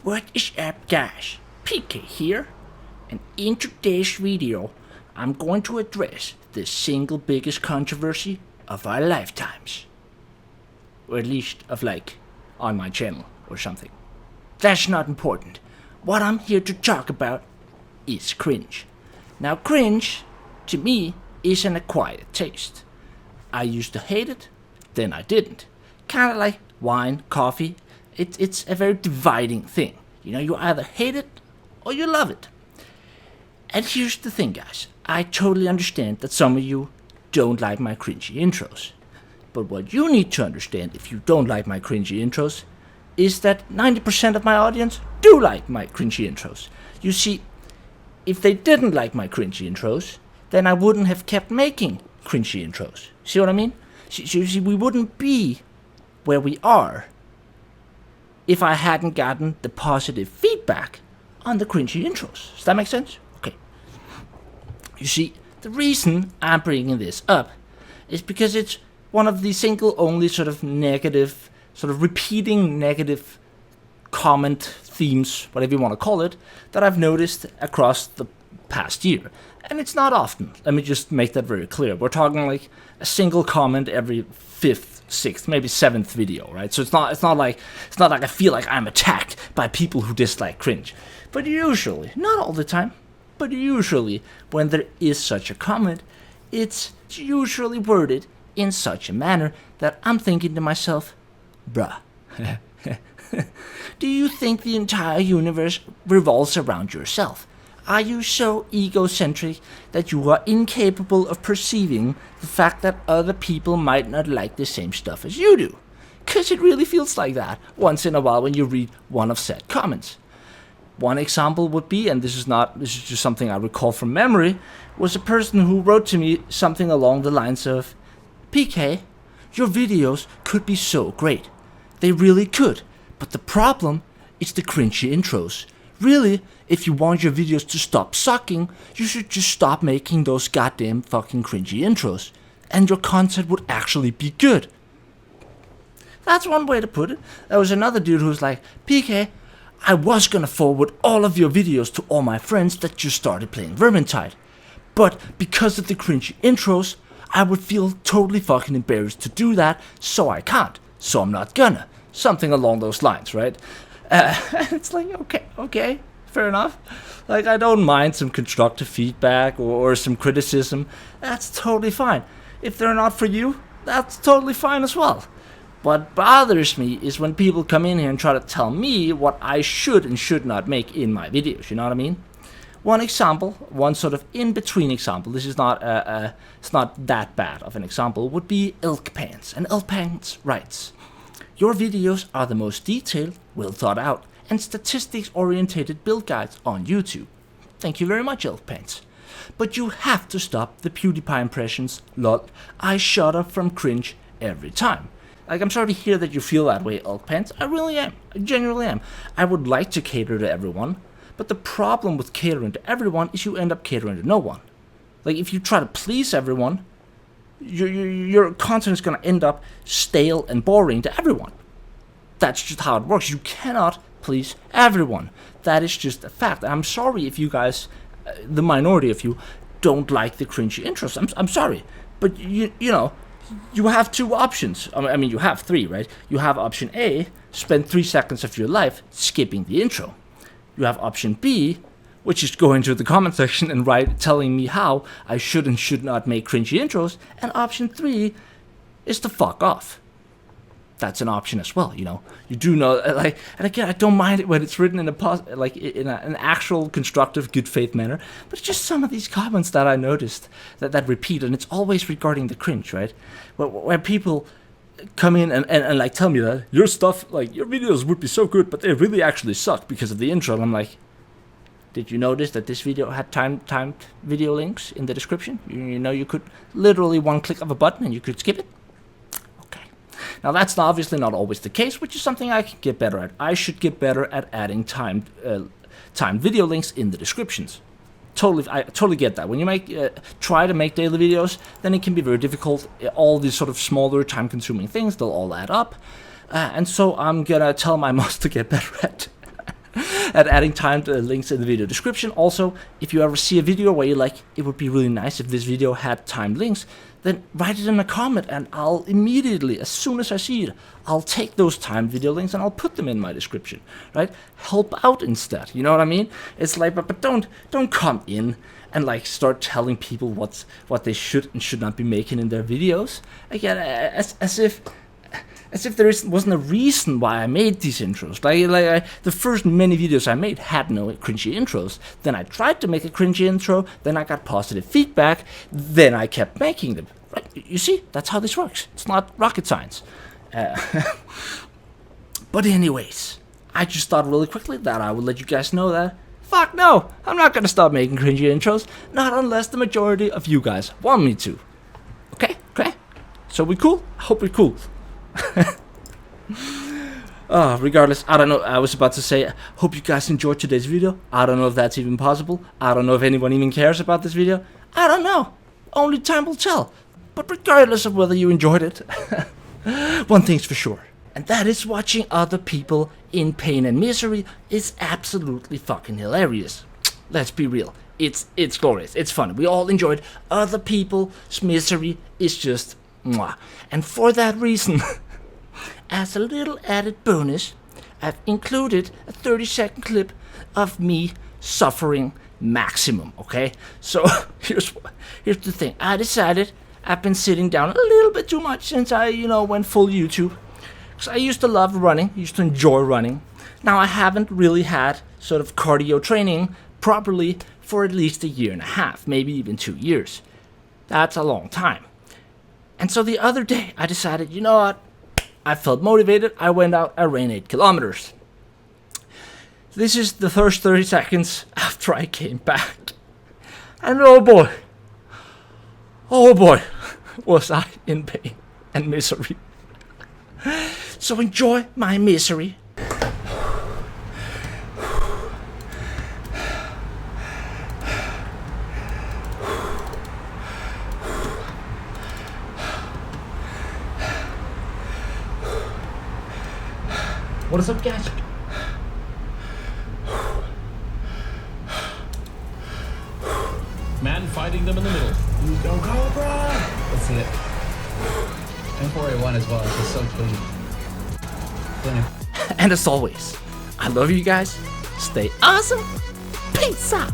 What is up, guys? PK here, and in today's video I'm going to address the single biggest controversy of our lifetimes. Or at least of on my channel or something. That's not important. What I'm here to talk about is cringe. Now cringe, to me, is an acquired taste. I used to hate it, then I didn't. Kinda like wine, coffee. It's a very dividing thing. You know, you either hate it or you love it. And here's the thing, guys. I totally understand that some of you don't like my cringy intros. But what you need to understand if you don't like my cringy intros is that 90% of my audience do like my cringy intros. You see, if they didn't like my cringy intros, then I wouldn't have kept making cringy intros. See what I mean? See, we wouldn't be where we are if I hadn't gotten the positive feedback on the cringy intros. Does that make sense? Okay. You see, the reason I'm bringing this up is because it's one of the single only sort of negative, sort of repeating negative comment themes, whatever you want to call it, that I've noticed across the past year. And it's not often. Let me just make that very clear. We're talking like a single comment every fifth, sixth, maybe seventh video, right? So it's not like I feel like I'm attacked by people who dislike cringe. But usually, not all the time, but usually when there is such a comment, it's usually worded in such a manner that I'm thinking to myself, bruh, do you think the entire universe revolves around yourself? Are you so egocentric that you are incapable of perceiving the fact that other people might not like the same stuff as you do? Because it really feels like that once in a while when you read one of said comments. One example would be, and this is just something I recall from memory, was a person who wrote to me something along the lines of, PK, your videos could be so great. They really could. But the problem is the cringy intros. Really, if you want your videos to stop sucking, you should just stop making those goddamn fucking cringy intros. And your content would actually be good. That's one way to put it. There was another dude who was like, PK, I was gonna forward all of your videos to all my friends that just started playing Vermintide. But because of the cringy intros, I would feel totally fucking embarrassed to do that, so I can't. So I'm not gonna. Something along those lines, right? It's like, okay, fair enough. Like, I don't mind some constructive feedback or some criticism. That's totally fine. If they're not for you, that's totally fine as well. What bothers me is when people come in here and try to tell me what I should and should not make in my videos, you know what I mean? One example, one sort of in-between example, this is not it's not that bad of an example, would be 𝒮𝔄𝔞𝔤𝔤𝔢𝔯𝒮𝔮𝔲𝔞𝔄𝔄𝔞. And 𝒮𝔄𝔞𝔤𝔤𝔢𝔯𝒮𝔮𝔲𝔞𝔄𝔄𝔞 Your videos are the most detailed, well thought out, and statistics-orientated build guides on YouTube. Thank you very much, 𝒮𝔄𝔞𝔤𝔤𝔢𝔯𝒮𝔮𝔲𝔞𝔄𝔄𝔞. But you have to stop the PewDiePie impressions, lol. I shut up from cringe every time. Like, I'm sorry to hear that you feel that way, 𝒮𝔄𝔞𝔤𝔤𝔢𝔯𝒮𝔮𝔲𝔞. I really am. I genuinely am. I would like to cater to everyone, but the problem with catering to everyone is you end up catering to no one. Like, if you try to please everyone, your content is going to end up stale and boring to everyone. That's just how it works. You cannot please everyone. That is just a fact. I'm sorry if you guys, the minority of you, don't like the cringy intros. I'm sorry. But, you know, you have two options. I mean, you have three, right? You have option A, spend 3 seconds of your life skipping the intro. You have option B, which is go into the comment section and telling me how I should and should not make cringy intros. And option 3 is to fuck off. That's an option as well, you know. You do know, like, and again, I don't mind it when it's written in an actual constructive, good faith manner. But it's just some of these comments that I noticed that repeat, and it's always regarding the cringe, right? Where people come in and like tell me that your stuff, like your videos would be so good, but they really actually suck because of the intro. And I'm like, did you notice that this video had timed video links in the description? You know, you could literally one click of a button and you could skip it. Okay. Now that's obviously not always the case, which is something I can get better at. I should get better at adding timed video links in the descriptions. I totally get that. When you try to make daily videos, then it can be very difficult. All these sort of smaller, time-consuming things, they'll all add up. And so I'm gonna tell my mods to get better at at adding timed links in the video description. Also, if you ever see a video where you're like, it would be really nice if this video had timed links, then write it in a comment and I'll immediately, as soon as I see it, I'll take those timed video links and I'll put them in my description, right? Help out instead, you know what I mean? It's like, but don't come in and like start telling people what they should and should not be making in their videos. Again, as if there wasn't a reason why I made these intros. The first many videos I made had no cringy intros. Then I tried to make a cringy intro, then I got positive feedback, then I kept making them. Right? You see, that's how this works. It's not rocket science. But anyways, I just thought really quickly that I would let you guys know that, fuck no, I'm not gonna stop making cringy intros, not unless the majority of you guys want me to. Okay? So we cool? I hope we're cool. Regardless, I don't know, I was about to say, hope you guys enjoyed today's video. I don't know if that's even possible. I don't know if anyone even cares about this video. I don't know. Only time will tell. But regardless of whether you enjoyed it, one thing's for sure, and that is watching other people in pain and misery is absolutely fucking hilarious. Let's be real. It's glorious. It's fun. We all enjoyed other people's misery. Is just mwah. And for that reason, as a little added bonus, I've included a 30-second clip of me suffering maximum, okay? So here's the thing. I decided I've been sitting down a little bit too much since I, went full YouTube. Because I used to love running, used to enjoy running. Now I haven't really had sort of cardio training properly for at least 1.5 years, maybe even 2 years. That's a long time. And so the other day I decided, you know what? I felt motivated. I went out, I ran 8 kilometers. This is the first 30 seconds after I came back. And oh boy, was I in pain and misery. So enjoy my misery. What is up, guys? Man fighting them in the middle. You go, Cobra! Let's see it. M4A1 as well, it's just so clean. And as always, I love you guys. Stay awesome. Peace out.